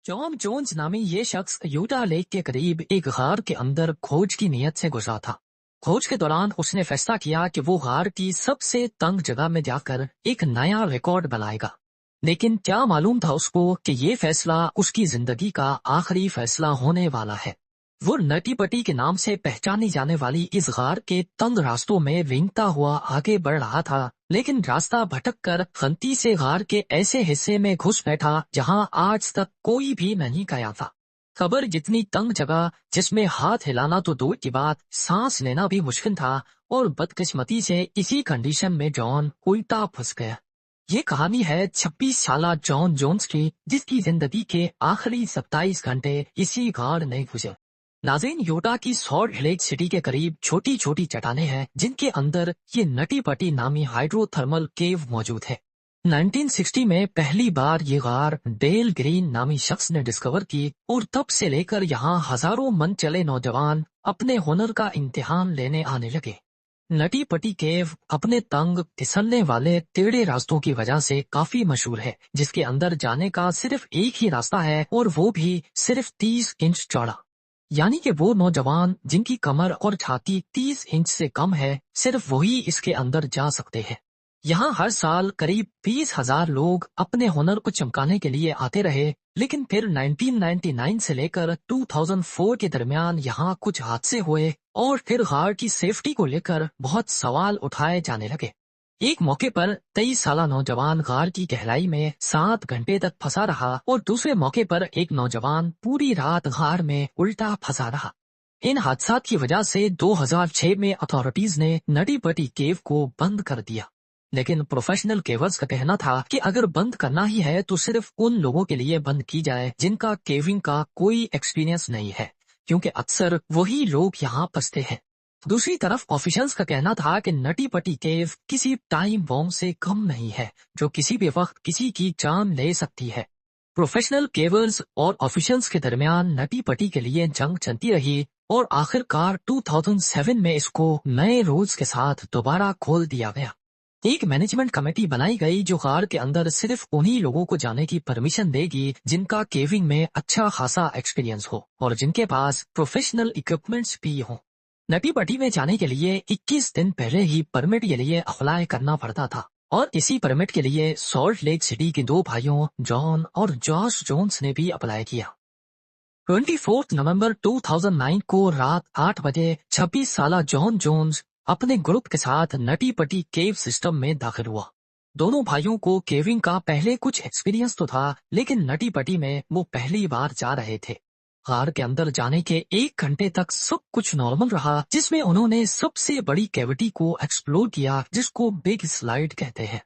Jon Jones नामी ये शख्स यूटा लेक के करीब एक गार के अंदर खोज की नीयत से गुजरा था। खोज के दौरान उसने फैसला किया कि वो गार की सबसे तंग जगह में जाकर एक नया रिकॉर्ड बनाएगा। लेकिन क्या मालूम था उसको कि ये फैसला उसकी जिंदगी का आखिरी फैसला होने वाला है। वो नटी पटी के नाम से पहचानी जाने वाली इस गार के तंग रास्तों में रेंगता हुआ आगे बढ़ रहा था, लेकिन रास्ता भटक कर गलती से गार के ऐसे हिस्से में घुस बैठा जहां आज तक कोई भी नहीं गया था। खबर जितनी तंग जगह जिसमें हाथ हिलाना तो दूर की बात, सांस लेना भी मुश्किल था। और बदकिस्मती से इसी कंडीशन में जॉन उल्टा फंस गया। ये कहानी है 26 साला जॉन जोन्स की, जिसकी जिंदगी के आखिरी 27 घंटे इसी गार में गुजरे। नाज़रीन, यूटा की सॉल्ट लेक सिटी के करीब छोटी छोटी चट्टानें हैं जिनके अंदर ये नटी पटी नामी हाइड्रोथर्मल केव मौजूद है। 1960 में पहली बार ये गार डेल ग्रीन नामी शख्स ने डिस्कवर की और तब से लेकर यहाँ हजारों मन चले नौजवान अपने हुनर का इम्तिहान लेने आने लगे। नटी पटी केव अपने तंग फिसलने वाले टेढ़े रास्तों की वजह से काफी मशहूर है, जिसके अंदर जाने का सिर्फ एक ही रास्ता है और वो भी सिर्फ 30 इंच चौड़ा। यानी कि वो नौजवान जिनकी कमर और छाती 30 इंच से कम है, सिर्फ वही इसके अंदर जा सकते हैं। यहाँ हर साल करीब 20,000 लोग अपने हुनर को चमकाने के लिए आते रहे, लेकिन फिर 1999 से लेकर 2004 के दरमियान यहाँ कुछ हादसे हुए और फिर गार की सेफ्टी को लेकर बहुत सवाल उठाए जाने लगे। एक मौके पर 23 साला नौजवान गार की गहराई में 7 घंटे तक फंसा रहा और दूसरे मौके पर एक नौजवान पूरी रात गार में उल्टा फंसा रहा। इन हादसात की वजह से 2006 में अथॉरिटीज ने नटी पटी केव को बंद कर दिया। लेकिन प्रोफेशनल केवर्स का कहना था कि अगर बंद करना ही है तो सिर्फ उन लोगों के लिए बंद की जाए जिनका केविंग का कोई एक्सपीरियंस नहीं है, क्योंकि अक्सर वही लोग यहाँ फंसते हैं। दूसरी तरफ ऑफिशियल्स का कहना था कि नटी पटी केव किसी टाइम बॉम्ब से कम नहीं है, जो किसी भी वक्त किसी की जान ले सकती है। प्रोफेशनल केवर्स और ऑफिशियल्स के दरमियान नटी पटी के लिए जंग चलती रही और आखिरकार 2007 में इसको नए रूल्स के साथ दोबारा खोल दिया गया। एक मैनेजमेंट कमेटी बनाई गई जो गार के अंदर सिर्फ उन्हीं लोगों को जाने की परमिशन देगी जिनका केविंग में अच्छा खासा एक्सपीरियंस हो और जिनके पास प्रोफेशनल इक्विपमेंट्स भी हों। नटी पटी में जाने के लिए 21 दिन पहले ही परमिट के लिए अप्लाई करना पड़ता था और इसी परमिट के लिए सॉल्ट लेक सिटी के दो भाइयों जॉन और जॉश जोन्स ने भी अप्लाई किया। 24 नवंबर 2009 को रात 8 बजे 26 साला जॉन जोन्स अपने ग्रुप के साथ नटी पटी केव सिस्टम में दाखिल हुआ। दोनों भाइयों को केविंग का पहले कुछ एक्सपीरियंस तो था, लेकिन नटी पटी में वो पहली बार जा रहे थे। गार के अंदर जाने के 1 घंटे तक सब कुछ नॉर्मल रहा, जिसमें उन्होंने सबसे बड़ी कैविटी को एक्सप्लोर किया जिसको बिग स्लाइड कहते हैं।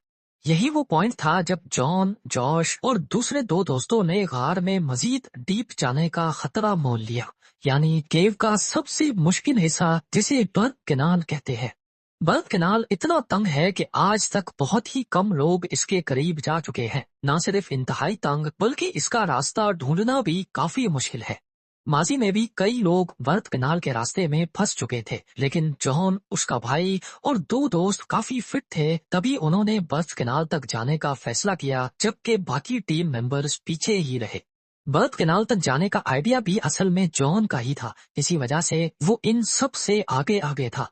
यही वो पॉइंट था जब जॉन, जॉश और दूसरे दो दोस्तों ने गार में मजीद डीप जाने का खतरा मोल लिया, यानी केव का सबसे मुश्किल हिस्सा जिसे बर्थ कैनाल कहते हैं। बर्थ कैनाल इतना तंग है कि आज तक बहुत ही कम लोग इसके करीब जा चुके हैं। न सिर्फ इंतहाई तंग बल्कि इसका रास्ता ढूंढना भी काफी मुश्किल है। माजी में भी कई लोग बर्थ कैनाल के रास्ते में फंस चुके थे, लेकिन जॉन, उसका भाई और दो दोस्त काफी फिट थे, तभी उन्होंने बर्थ कैनाल तक जाने का फैसला किया, जबकि बाकी टीम मेंबर्स पीछे ही रहे। बर्थ कैनाल तक जाने का आइडिया भी असल में जॉन का ही था, इसी वजह से वो इन सब से आगे आगे था।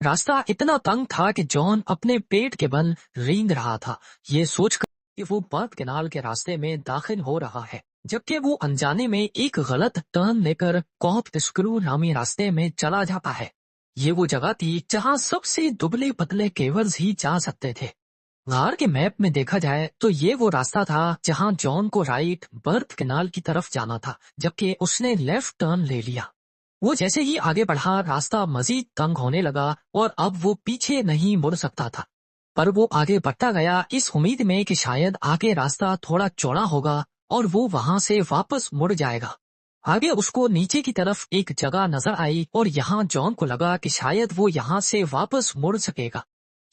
रास्ता इतना तंग था कि जॉन अपने पेट के बल रेंग रहा था, ये सोचकर कि वो बर्थ कैनाल के रास्ते में दाखिल हो रहा है, जबकि वो अनजाने में एक गलत टर्न लेकर कॉप स्क्रू नामी रास्ते में चला जाता है। ये वो जगह थी जहां सबसे दुबले पतले केवर्स ही जा सकते थे। गार के मैप में देखा जाए तो ये वो रास्ता था जहां जॉन को राइट बर्थ कैनाल की तरफ जाना था, जबकि उसने लेफ्ट टर्न ले लिया। वो जैसे ही आगे बढ़ा, रास्ता मजीद तंग होने लगा और अब वो पीछे नहीं मुड़ सकता था। पर वो आगे बढ़ता गया इस उम्मीद में कि शायद आगे रास्ता थोड़ा चौड़ा होगा और वो वहां से वापस मुड़ जाएगा। आगे उसको नीचे की तरफ एक जगह नजर आई और यहाँ जॉन को लगा कि शायद वो यहाँ से वापस मुड़ सकेगा।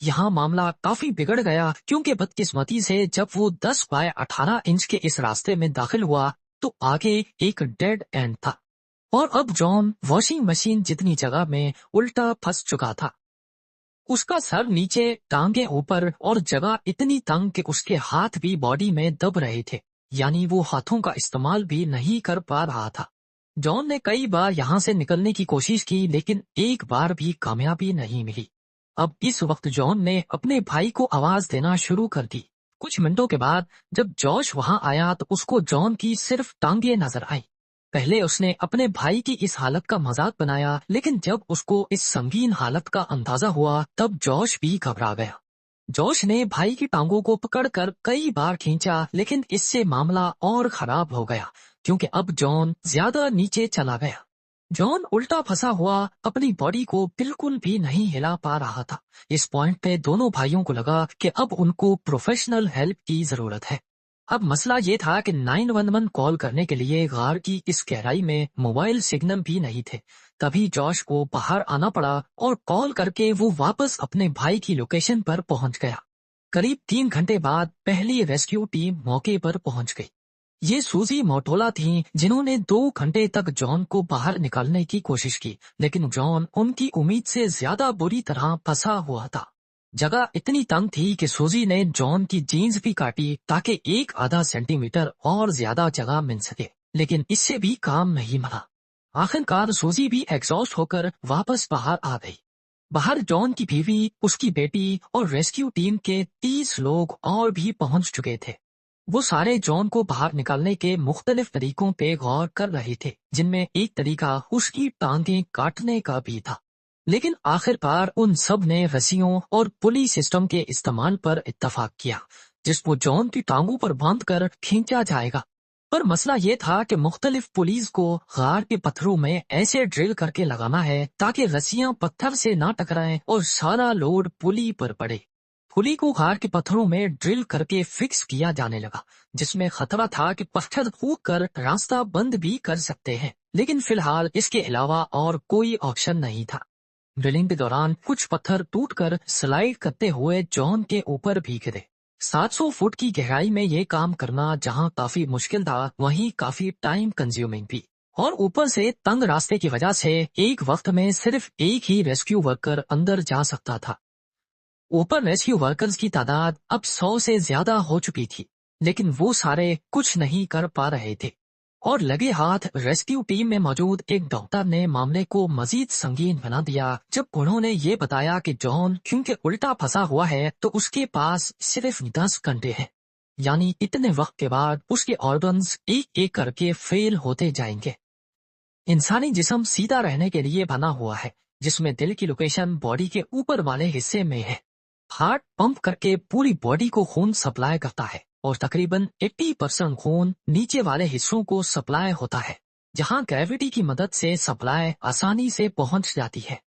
यहाँ मामला काफी बिगड़ गया, क्योंकि बदकिस्मती से जब वो 10 बाय 18 इंच के इस रास्ते में दाखिल हुआ तो आगे एक डेड एंड था और अब जॉन वॉशिंग मशीन जितनी जगह में उल्टा फंस चुका था। उसका सर नीचे, टांगे ऊपर और जगह इतनी तंग कि उसके हाथ भी बॉडी में दब रहे थे। यानी वो हाथों का इस्तेमाल भी नहीं कर पा रहा था। जॉन ने कई बार यहाँ से निकलने की कोशिश की, लेकिन एक बार भी कामयाबी नहीं मिली। अब इस वक्त जॉन ने अपने भाई को आवाज देना शुरू कर दी। कुछ मिनटों के बाद जब जॉश वहां आया तो उसको जॉन की सिर्फ टांगे नजर आई। पहले उसने अपने भाई की इस हालत का मजाक बनाया, लेकिन जब उसको इस संगीन हालत का अंदाजा हुआ तब जॉश भी घबरा गया। जॉश ने भाई की टांगों को पकड़कर कई बार खींचा, लेकिन इससे मामला और खराब हो गया क्योंकि अब जॉन ज्यादा नीचे चला गया। जॉन उल्टा फंसा हुआ अपनी बॉडी को बिल्कुल भी नहीं हिला पा रहा था। इस पॉइंट पे दोनों भाइयों को लगा कि अब उनको प्रोफेशनल हेल्प की जरूरत है। अब मसला ये था कि 911 कॉल करने के लिए गार की इस गहराई में मोबाइल सिग्नल भी नहीं थे। तभी जॉश को बाहर आना पड़ा और कॉल करके वो वापस अपने भाई की लोकेशन पर पहुंच गया। करीब 3 घंटे बाद पहली रेस्क्यू टीम मौके पर पहुंच गई। ये सूजी मोटोला थी जिन्होंने 2 घंटे तक जॉन को बाहर निकालने की कोशिश की, लेकिन जॉन उनकी उम्मीद से ज्यादा बुरी तरह फंसा हुआ था। जगह इतनी तंग थी कि सूजी ने जॉन की जीन्स भी काटी ताकि 1 आधा सेंटीमीटर और ज्यादा जगह मिल सके, लेकिन इससे भी काम नहीं मिला। आखिरकार सूजी भी एग्जॉस्ट होकर वापस बाहर आ गई। बाहर जॉन की बीवी, उसकी बेटी और रेस्क्यू टीम के 30 लोग और भी पहुंच चुके थे। वो सारे जॉन को बाहर निकालने के मुख्तलिफ तरीकों पे गौर कर रहे थे, जिनमें एक तरीका उसकी टांगें काटने का भी था। लेकिन आखिरकार उन सब ने रस्सियों और पुली सिस्टम के इस्तेमाल पर इत्तफाक किया, जिसको जॉन की टांगों पर बांध कर खींचा जाएगा। पर मसला ये था कि मुख्तलिफ पुलिस को गार के पत्थरों में ऐसे ड्रिल करके लगाना है ताकि रस्सियां पत्थर से ना टकराएं और सारा लोड पुली पर पड़े। पुली को गार के पत्थरों में ड्रिल करके फिक्स किया जाने लगा, जिसमें खतरा था कि पत्थर फूंक कर रास्ता बंद भी कर सकते हैं, लेकिन फिलहाल इसके अलावा और कोई ऑप्शन नहीं था। ड्रिलिंग के दौरान कुछ पत्थर टूटकर स्लाइड करते हुए जॉन के ऊपर भी गिरे। 700 फुट की गहराई में ये काम करना जहां काफी मुश्किल था, वहीं काफी टाइम कंज्यूमिंग भी। और ऊपर से तंग रास्ते की वजह से एक वक्त में सिर्फ एक ही रेस्क्यू वर्कर अंदर जा सकता था। ऊपर रेस्क्यू वर्कर्स की तादाद अब 100 से ज्यादा हो चुकी थी, लेकिन वो सारे कुछ नहीं कर पा रहे थे। और लगे हाथ रेस्क्यू टीम में मौजूद एक डॉक्टर ने मामले को मजीद संगीन बना दिया जब उन्होंने ये बताया कि जॉन क्योंकि उल्टा फंसा हुआ है तो उसके पास सिर्फ 10 घंटे हैं, यानी इतने वक्त के बाद उसके ऑर्गन्स एक एक करके फेल होते जाएंगे। इंसानी जिस्म सीधा रहने के लिए बना हुआ है, जिसमें दिल की लोकेशन बॉडी के ऊपर वाले हिस्से में है। हार्ट पंप करके पूरी बॉडी को खून सप्लाई करता है और तकरीबन 80% खून नीचे वाले हिस्सों को सप्लाई होता है, जहां ग्रेविटी की मदद से सप्लाई आसानी से पहुंच जाती है।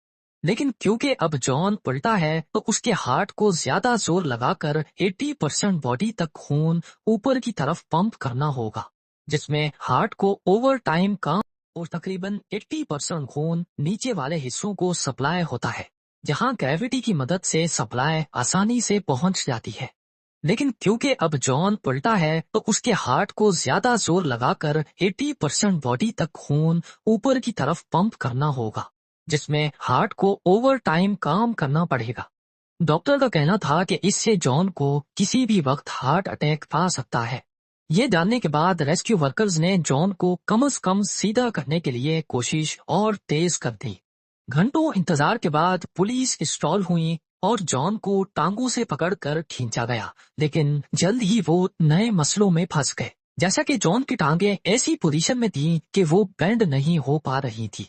लेकिन क्योंकि अब जॉन उल्टा है तो उसके हार्ट को ज्यादा जोर लगाकर 80% बॉडी तक खून ऊपर की तरफ पंप करना होगा, जिसमें हार्ट को ओवर टाइम काम और तकरीबन 80% खून नीचे वाले हिस्सों को सप्लाई होता है, जहां ग्रेविटी की मदद से सप्लाई आसानी से पहुंच जाती है। लेकिन क्योंकि अब जॉन उल्टा है तो उसके हार्ट को ज्यादा जोर लगाकर 80% बॉडी तक खून ऊपर की तरफ पंप करना होगा, जिसमें हार्ट को ओवर टाइम काम करना पड़ेगा। डॉक्टर का कहना था कि इससे जॉन को किसी भी वक्त हार्ट अटैक आ सकता है। ये जानने के बाद रेस्क्यू वर्कर्स ने जॉन को कम से कम सीधा करने के लिए कोशिश और तेज कर दी। घंटों इंतजार के बाद पुलिस इंस्टॉल हुई और जॉन को टांगों से पकड़कर खींचा गया, लेकिन जल्द ही वो नए मसलों में फंस गए। जैसा कि जॉन की टांगें ऐसी पोजीशन में थी कि वो बेंड नहीं हो पा रही थी,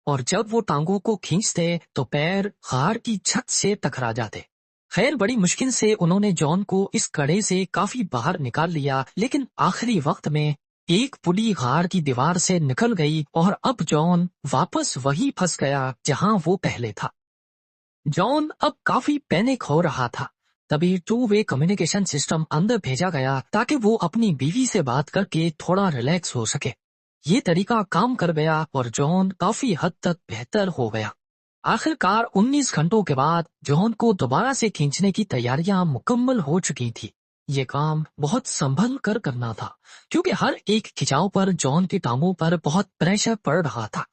और जब वो टांगों को खींचते तो पैर गार की छत से टकरा जाते। खैर बड़ी मुश्किल से उन्होंने जॉन को इस कड़े से काफी बाहर निकाल लिया, लेकिन आखिरी वक्त में एक पुली गार की दीवार से निकल गई और अब जॉन वापस वही फंस गया जहां वो पहले था। जॉन अब काफी पैनिक हो रहा था। तभी 2 वे कम्युनिकेशन सिस्टम अंदर भेजा गया ताकि वो अपनी बीवी से बात करके थोड़ा रिलैक्स हो सके। ये तरीका काम कर गया और जॉन काफी हद तक बेहतर हो गया। आखिरकार 19 घंटों के बाद जॉन को दोबारा से खींचने की तैयारियां मुकम्मल हो चुकी थी। ये काम बहुत संभल कर करना था, क्योंकि हर एक खिंचाव पर जॉन की टांगों पर बहुत प्रेशर पड़ रहा था।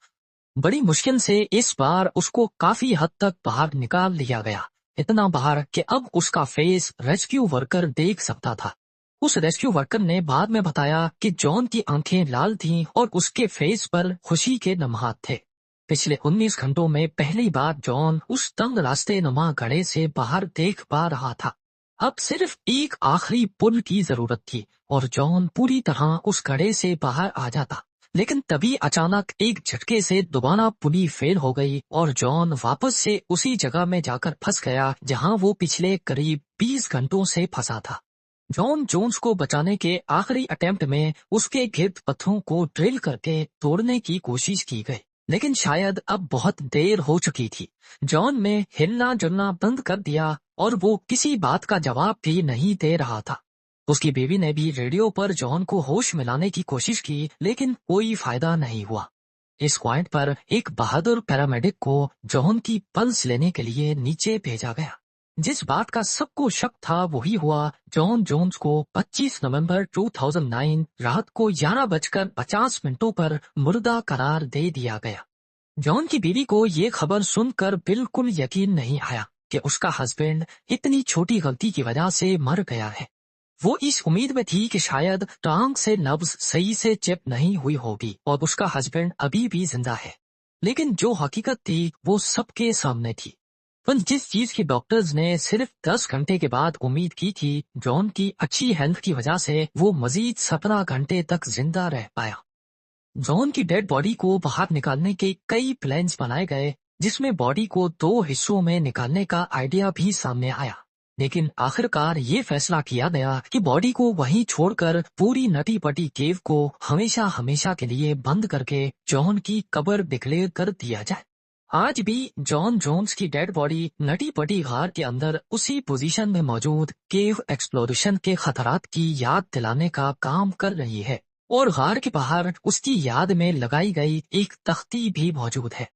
बड़ी मुश्किल से इस बार उसको काफी हद तक बाहर निकाल लिया गया, इतना बाहर कि अब उसका फेस रेस्क्यू वर्कर देख सकता था। उस रेस्क्यू वर्कर ने बाद में बताया कि जॉन की आंखें लाल थीं और उसके फेस पर खुशी के लम्हात थे। पिछले 19 घंटों में पहली बार जॉन उस तंग रास्ते नुमा गड्ढे से बाहर देख पा रहा था। अब सिर्फ एक आखिरी पुल की जरूरत थी और जॉन पूरी तरह उस गड्ढे से बाहर आ जाता। लेकिन तभी अचानक एक झटके से दोबारा पुली फेल हो गई और जॉन वापस से उसी जगह में जाकर फंस गया जहां वो पिछले करीब 20 घंटों से फंसा था। जॉन जोन्स को बचाने के आखिरी अटेम्प्ट में उसके गिर्द पत्थरों को ड्रिल करके तोड़ने की कोशिश की गई, लेकिन शायद अब बहुत देर हो चुकी थी। जॉन ने हिलना जुलना बंद कर दिया और वो किसी बात का जवाब भी नहीं दे रहा था। उसकी बीवी ने भी रेडियो पर जॉन को होश में लाने की कोशिश की, लेकिन कोई फायदा नहीं हुआ। इस पॉइंट पर एक बहादुर पैरामेडिक को जॉन की पल्स लेने के लिए नीचे भेजा गया। जिस बात का सबको शक था वही हुआ। जॉन जोन्स को 25 नवंबर 2009 रात को 11:50 पर मुर्दा करार दे दिया गया। जॉन की बीवी को ये खबर सुनकर बिल्कुल यकीन नहीं आया कि उसका हस्बैंड इतनी छोटी गलती की वजह से मर गया है। वो इस उम्मीद में थी कि शायद टांग से नब्ज सही से चिप नहीं हुई होगी और उसका हस्बैंड अभी भी जिंदा है। लेकिन जो हकीकत थी वो सबके सामने थी। पर जिस चीज की डॉक्टर्स ने सिर्फ 10 घंटे के बाद उम्मीद की थी, जॉन की अच्छी हेल्थ की वजह से वो मजीद 17 घंटे तक जिंदा रह पाया। जॉन की डेड बॉडी को बाहर निकालने के कई प्लान्स बनाए गए, जिसमें बॉडी को 2 हिस्सों में निकालने का आइडिया भी सामने आया। लेकिन आखिरकार ये फैसला किया गया कि बॉडी को वहीं छोड़कर पूरी नटी पटी केव को हमेशा हमेशा के लिए बंद करके जॉन की कब्र डिक्लेयर कर दिया जाए। आज भी जॉन जोन्स की डेड बॉडी नटी पटी गार के अंदर उसी पोजीशन में मौजूद केव एक्सप्लोरेशन के खतरात की याद दिलाने का काम कर रही है और गार के बाहर उसकी याद में लगाई गई एक तख्ती भी मौजूद है।